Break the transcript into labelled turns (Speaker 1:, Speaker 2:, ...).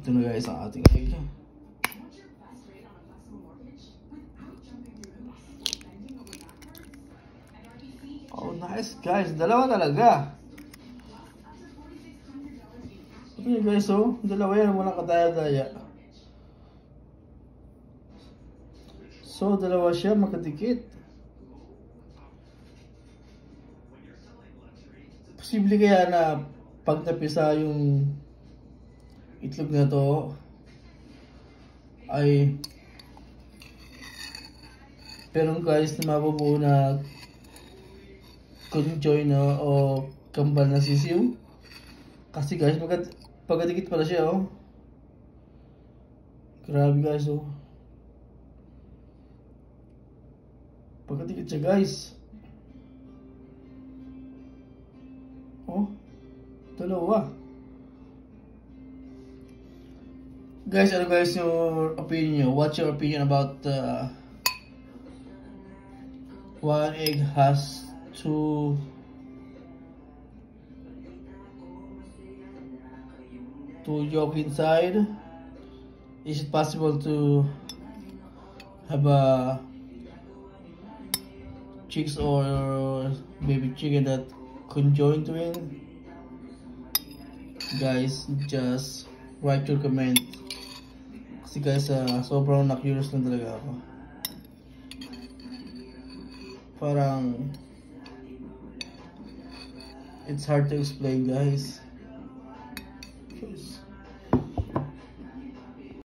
Speaker 1: Ito na guys ang ating egg. Oh nice guys, dalawa talaga. Ito nyo guys, oh, dalawa yan, walang kataya-daya. So dalawa siya makadikit. Posible kaya na pag napisa yung itlog na to ay pero guys na mabubuo na conjoin o kambal na sisiw. Kasi guys pagkadikit pala siya, oh. Grabe guys, oh. Pagkadikit siya guys. Oh, dalawa. Guys, ano guys your opinion? What's your opinion about one egg has two yolk inside? Is it possible to have a chicks or baby chicken that conjoined twin? Guys, just write your comment. Kasi guys, sobrang na-curious lang talaga ako. Parang it's hard to explain guys.